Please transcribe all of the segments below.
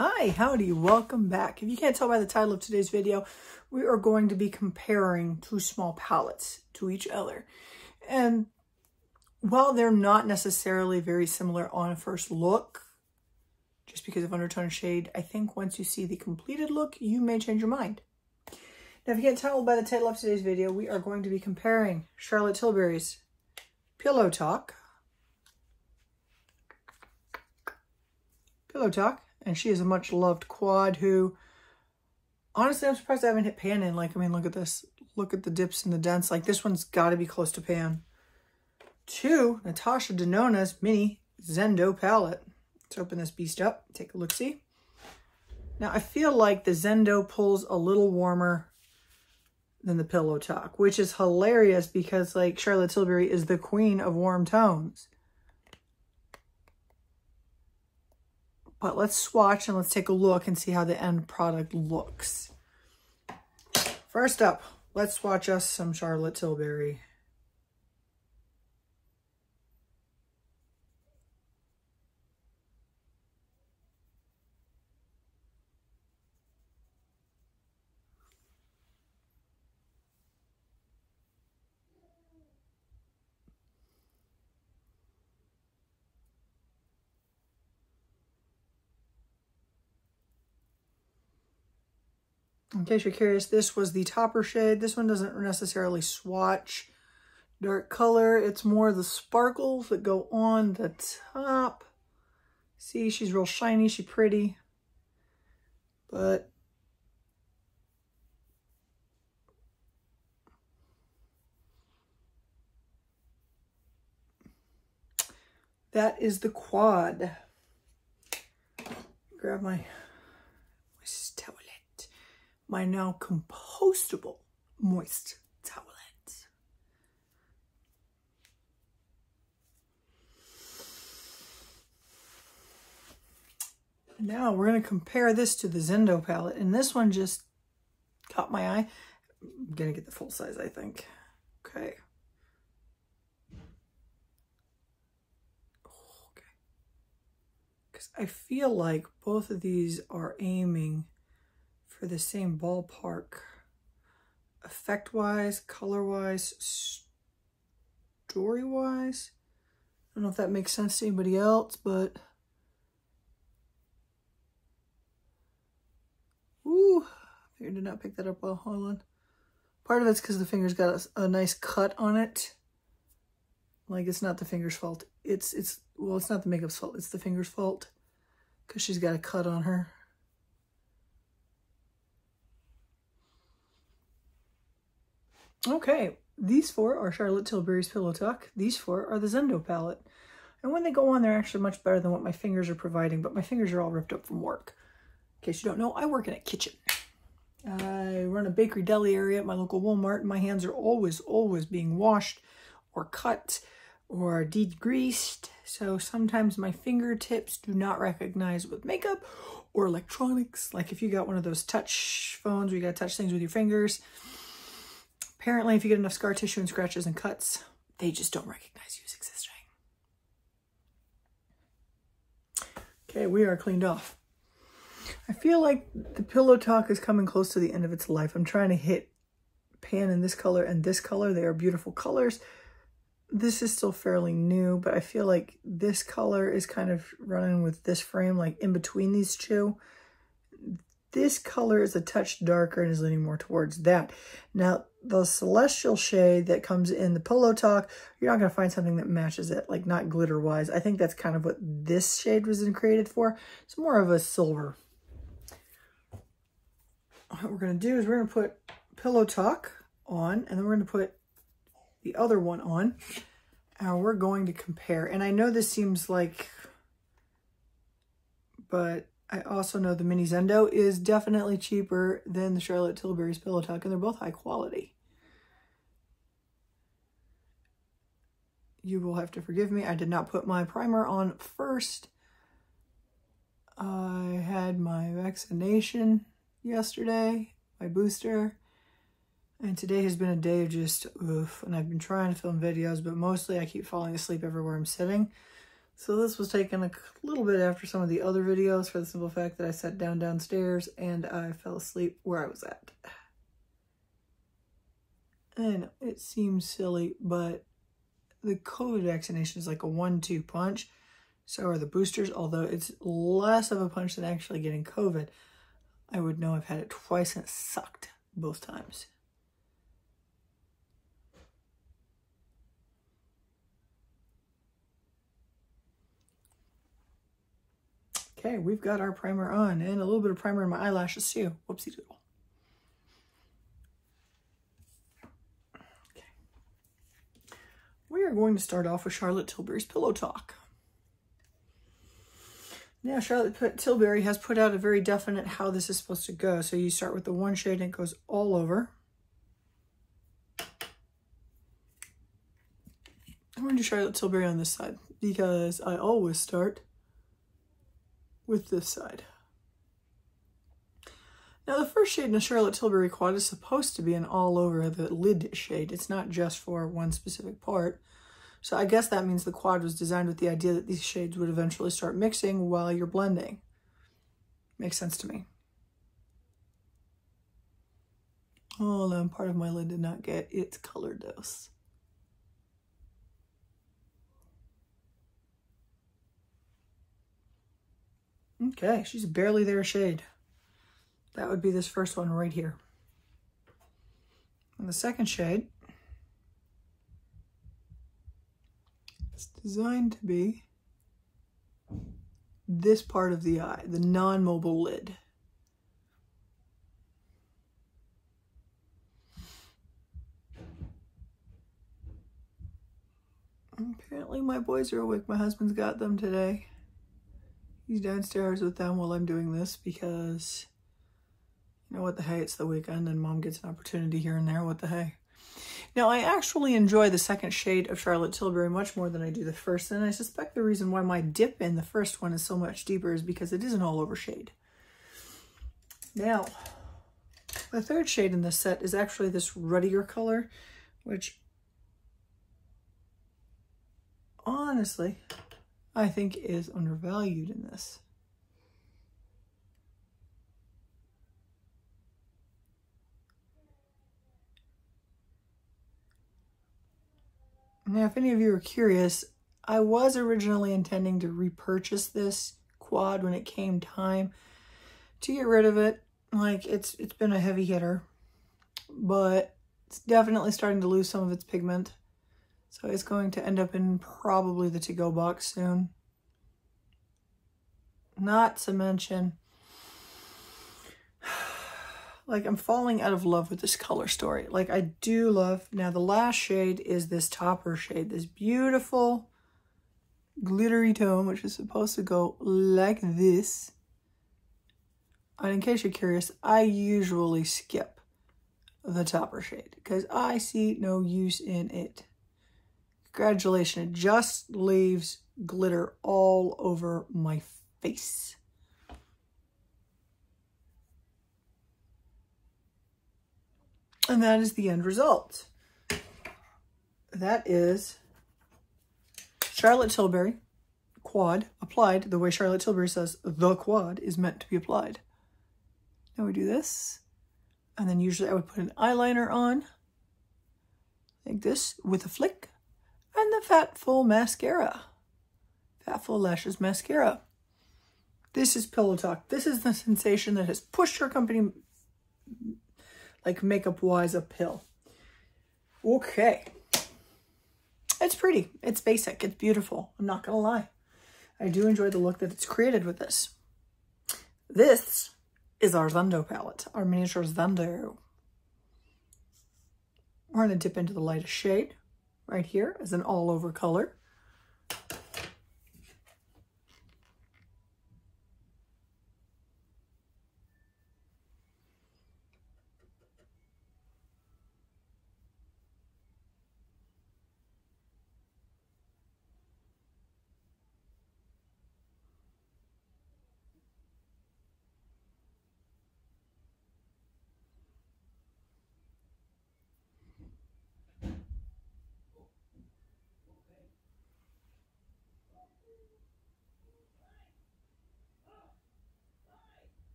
Hi, howdy, welcome back. If you can't tell by the title of today's video, we are going to be comparing two small palettes to each other. And while they're not necessarily very similar on a first look, just because of undertone and shade, I think once you see the completed look, you may change your mind. Now, if you can't tell by the title of today's video, we are going to be comparing Charlotte Tilbury's Pillowtalk, and she is a much loved quad who, honestly, I'm surprised I haven't hit pan in. Like, I mean, look at this. Look at the dips and the dents. Like, this one's got to be close to pan. To Natasha Denona's mini Zendo palette. Let's open this beast up. Take a look-see. Now, I feel like the Zendo pulls a little warmer than the Pillowtalk, which is hilarious because, like, Charlotte Tilbury is the queen of warm tones. But let's swatch and let's take a look and see how the end product looks. First up, let's swatch us some Charlotte Tilbury. In case you're curious, this was the topper shade. This one doesn't necessarily swatch dark color. It's more the sparkles that go on the top. See, she's real shiny, she's pretty. But that is the quad. Grab my moist towelette. My now compostable moist towelette. Now we're going to compare this to the Zendo palette. And this one just caught my eye. I'm going to get the full size, I think. Okay. Because I feel like both of these are aiming for the same ballpark, effect-wise, color-wise, story-wise. I don't know if that makes sense to anybody else, but ooh, I did not pick that up well. Hold on. Part of it's because the finger's got a nice cut on it. Like, it's not the finger's fault. Well, it's not the makeup's fault. It's the finger's fault because she's got a cut on her. Okay, these four are Charlotte Tilbury's Pillowtalk. These four are the Zendo palette. And when they go on, they're actually much better than what my fingers are providing, but my fingers are all ripped up from work. In case you don't know, I work in a kitchen. I run a bakery deli area at my local Walmart, and my hands are always being washed or cut or degreased. So sometimes my fingertips do not recognize with makeup or electronics. Like if you got one of those touch phones where you got to touch things with your fingers. Apparently, if you get enough scar tissue and scratches and cuts, they just don't recognize you as existing. Okay, we are cleaned off. I feel like the Pillowtalk is coming close to the end of its life. I'm trying to hit pan in this color and this color. They are beautiful colors. This is still fairly new, but I feel like this color is kind of running with this frame, like in between these two. This color is a touch darker and is leaning more towards that. Now, the celestial shade that comes in the Pillowtalk, you're not going to find something that matches it, like not glitter-wise. I think that's kind of what this shade was created for. It's more of a silver. What we're going to do is we're going to put Pillowtalk on, and then we're going to put the other one on, and we're going to compare. And I know this seems like, but I also know the mini Zendo is definitely cheaper than the Charlotte Tilbury's Pillowtalk, and they're both high quality. You will have to forgive me. I did not put my primer on first. I had my vaccination yesterday, my booster, and today has been a day of just oof. And I've been trying to film videos, but mostly I keep falling asleep everywhere I'm sitting. So this was taken a little bit after some of the other videos for the simple fact that I sat down downstairs and I fell asleep where I was at. I know, it seems silly, but the COVID vaccination is like a 1-2 punch. So are the boosters, although it's less of a punch than actually getting COVID. I would know I've had it twice and it sucked both times. Okay, we've got our primer on and a little bit of primer in my eyelashes too. Whoopsie doodle. Okay. We are going to start off with Charlotte Tilbury's Pillow Talk. Now, Charlotte Tilbury has put out a very definite how this is supposed to go. So you start with the one shade and it goes all over. I'm going to do Charlotte Tilbury on this side because I always start with this side. Now, the first shade in the Charlotte Tilbury quad is supposed to be an all over the lid shade. It's not just for one specific part. So I guess that means the quad was designed with the idea that these shades would eventually start mixing while you're blending. Makes sense to me. Oh, no, part of my lid did not get its color dose. Okay, she's barely there shade. That would be this first one right here. And the second shade is designed to be this part of the eye, the non-mobile lid. Apparently my boys are awake. My husband's got them today. He's downstairs with them while I'm doing this because, you know what the hey, it's the weekend and mom gets an opportunity here and there, what the hey. Now, I actually enjoy the second shade of Charlotte Tilbury much more than I do the first, and I suspect the reason why my dip in the first one is so much deeper is because it is an all-over shade. Now, the third shade in this set is actually this ruddier color, which honestly, I think is undervalued in this. Now, if any of you are curious, I was originally intending to repurchase this quad when it came time to get rid of it. Like, it's been a heavy hitter, but it's definitely starting to lose some of its pigment. So it's going to end up in probably the to-go box soon. Not to mention, like, I'm falling out of love with this color story. Like, I do love, now the last shade is this topper shade, this beautiful glittery tone, which is supposed to go like this. And in case you're curious, I usually skip the topper shade because I see no use in it. Congratulations, it just leaves glitter all over my face. And that is the end result. That is Charlotte Tilbury quad applied the way Charlotte Tilbury says the quad is meant to be applied. Now we do this, and then usually I would put an eyeliner on like this with a flick, and the Fatful mascara. Fatful Lashes mascara. This is Pillow Talk. This is the sensation that has pushed our company, like, makeup-wise uphill. Okay. It's pretty. It's basic. It's beautiful. I'm not gonna lie. I do enjoy the look that it's created with this. This is our Zendo palette, our miniature Zendo. We're gonna dip into the lightest shade right here as an all-over color.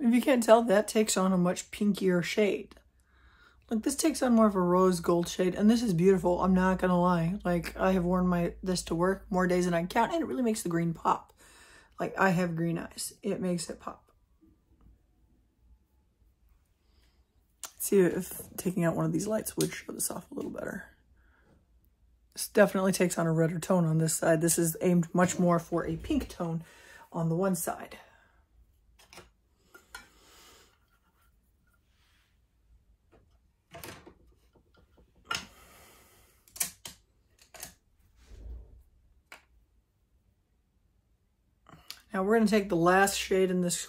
If you can't tell, that takes on a much pinkier shade. Like, this takes on more of a rose gold shade, and this is beautiful. I'm not gonna lie. Like, I have worn this to work more days than I can count, and it really makes the green pop. Like, I have green eyes. It makes it pop. Let's see if taking out one of these lights would show this off a little better. This definitely takes on a redder tone on this side. This is aimed much more for a pink tone on the one side. Now we're going to take the last shade in this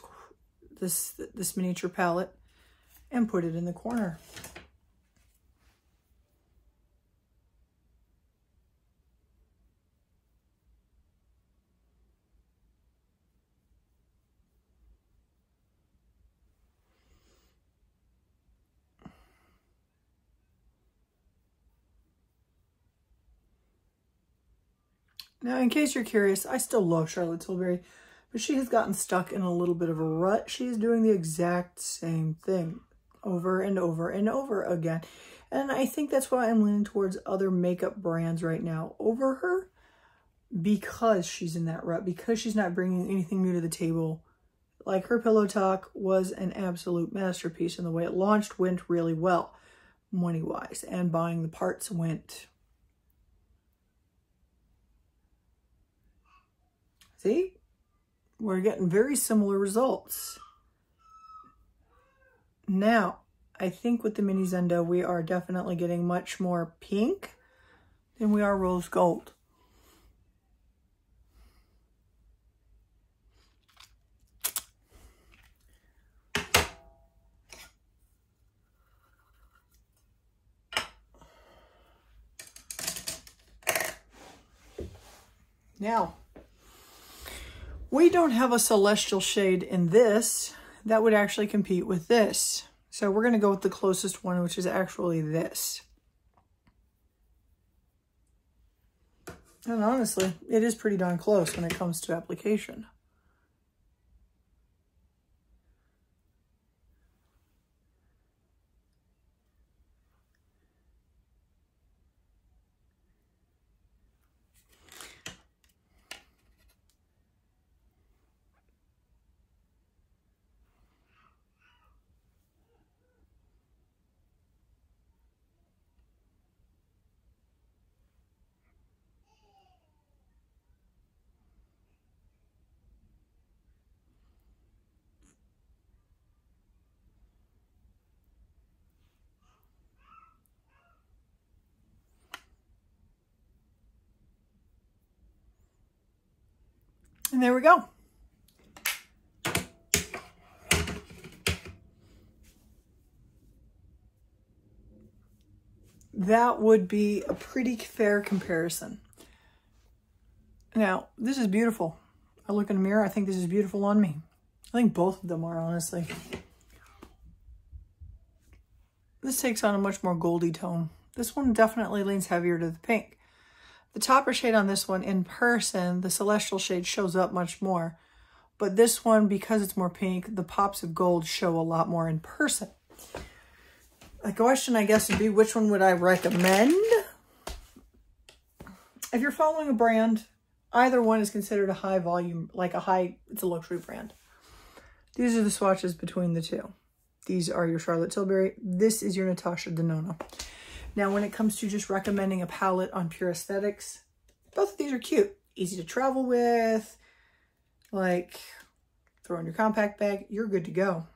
miniature palette and put it in the corner. Now, in case you're curious, I still love Charlotte Tilbury, but she has gotten stuck in a little bit of a rut. She is doing the exact same thing over and over and over again. And I think that's why I'm leaning towards other makeup brands right now over her, because she's in that rut, because she's not bringing anything new to the table. Like, her Pillowtalk was an absolute masterpiece, and the way it launched went really well, money-wise, and buying the parts went... See? We're getting very similar results. Now, I think with the mini Zendo, we are definitely getting much more pink than we are rose gold. Now, we don't have a celestial shade in this that would actually compete with this. So we're going to go with the closest one, which is actually this. And honestly, it is pretty darn close when it comes to application. And there we go. That would be a pretty fair comparison. Now, this is beautiful. I look in the mirror, I think this is beautiful on me. I think both of them are, honestly. This takes on a much more goldy tone. This one definitely leans heavier to the pink. The topper shade on this one, in person, the celestial shade shows up much more. But this one, because it's more pink, the pops of gold show a lot more in person. The question, I guess, would be, which one would I recommend? If you're following a brand, either one is considered a high volume, it's a luxury brand. These are the swatches between the two. These are your Charlotte Tilbury. This is your Natasha Denona. Now, when it comes to just recommending a palette on pure aesthetics, both of these are cute. Easy to travel with. Like, throw in your compact bag. You're good to go.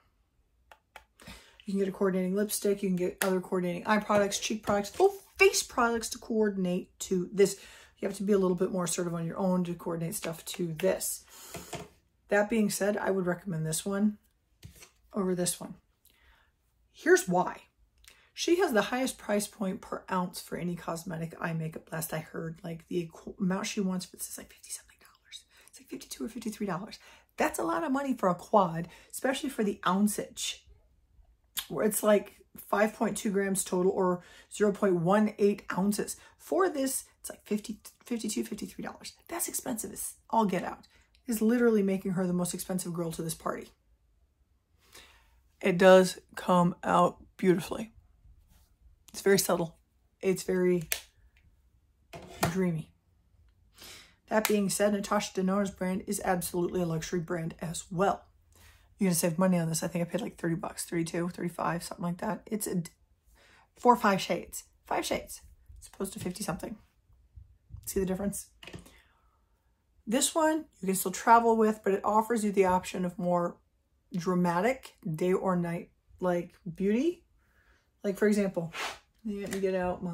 You can get a coordinating lipstick. You can get other coordinating eye products, cheek products, full face products to coordinate to this. You have to be a little bit more assertive on your own to coordinate stuff to this. That being said, I would recommend this one over this one. Here's why. She has the highest price point per ounce for any cosmetic eye makeup. Last I heard, like, the amount she wants for this is like $50-something. It's like $52 or $53. That's a lot of money for a quad, especially for the ounceage, where it's like 5.2 grams total or 0.18 ounces. For this, it's like $52, $53. That's expensive as all get out. Is literally making her the most expensive girl to this party. it does come out beautifully. It's very subtle. It's very dreamy. That being said, Natasha Denona's brand is absolutely a luxury brand as well. You're going to save money on this. I think I paid like 30 bucks, 32, 35, something like that. It's 4 or 5 shades. 5 shades. As opposed to 50 something. See the difference? This one you can still travel with, but it offers you the option of more dramatic day or night like beauty. Like for example, let me get out my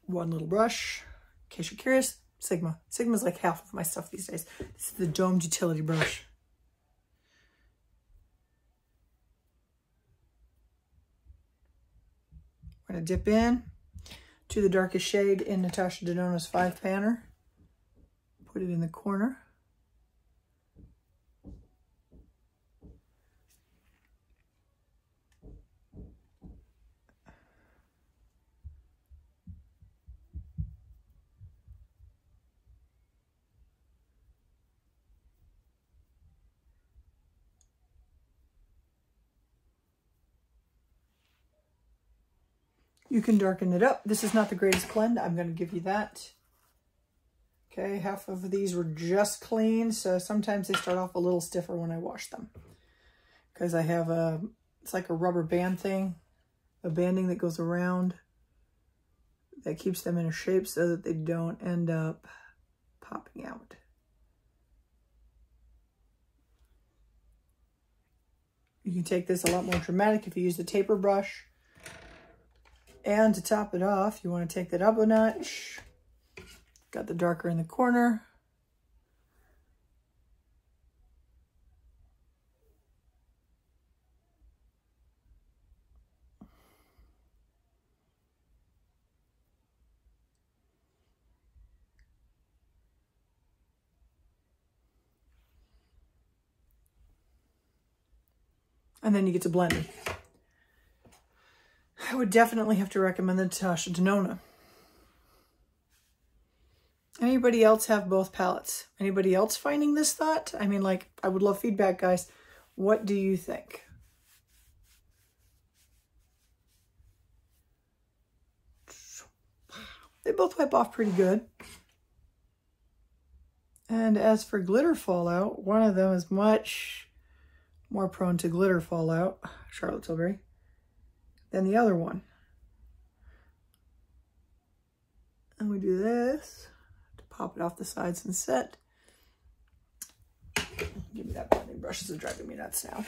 one little brush. In case you're curious, Sigma. Sigma's like half of my stuff these days. This is the domed utility brush. We're going to dip in to the darkest shade in Natasha Denona's 5 panner. Put it in the corner. You can darken it up. This is not the greatest blend. I'm going to give you that. Okay, half of these were just clean, so sometimes they start off a little stiffer when I wash them. Because I have it's like a rubber band thing, a banding that goes around that keeps them in a shape so that they don't end up popping out. You can take this a lot more dramatic if you use the taper brush. And to top it off, you want to take that up a notch. Got the darker in the corner. And then you get to blending. I would definitely have to recommend the Natasha Denona. Anybody else have both palettes? Anybody else finding this thought? I mean, like, I would love feedback, guys. What do you think? They both wipe off pretty good. And as for glitter fallout, one of them is much more prone to glitter fallout, Charlotte Tilbury, than the other one. And we do this to pop it off the sides and set. Give me that blending brush, is driving me nuts now.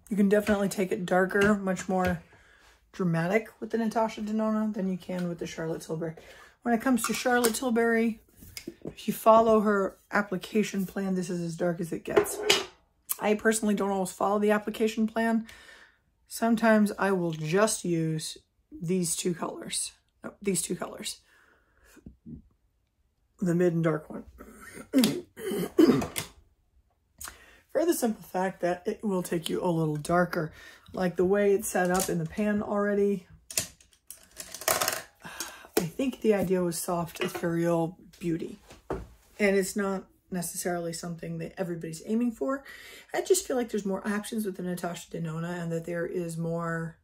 You can definitely take it darker, much more dramatic with the Natasha Denona than you can with the Charlotte Tilbury. When it comes to Charlotte Tilbury, if you follow her application plan, this is as dark as it gets. I personally don't always follow the application plan. Sometimes I will just use these two colors. No, these two colors. The mid and dark one. For the simple fact that it will take you a little darker. Like the way it's set up in the pan already. I think the idea was soft, ethereal beauty. And it's not necessarily something that everybody's aiming for. I just feel like there's more options with the Natasha Denona and that there is more,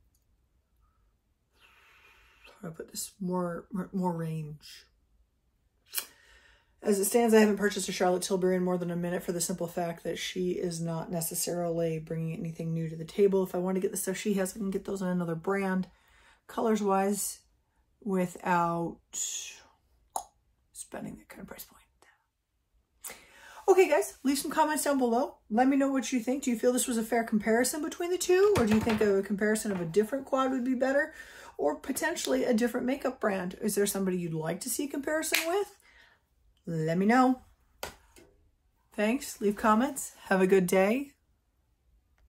how do I put this, more range. As it stands, I haven't purchased a Charlotte Tilbury in more than a minute for the simple fact that she is not necessarily bringing anything new to the table. If I want to get the stuff she has, I can get those in another brand, colors-wise, without spending that kind of price point. Okay, guys, leave some comments down below. Let me know what you think. Do you feel this was a fair comparison between the two? Or do you think a comparison of a different quad would be better? Or potentially a different makeup brand? Is there somebody you'd like to see a comparison with? Let me know. Thanks. Leave comments. Have a good day.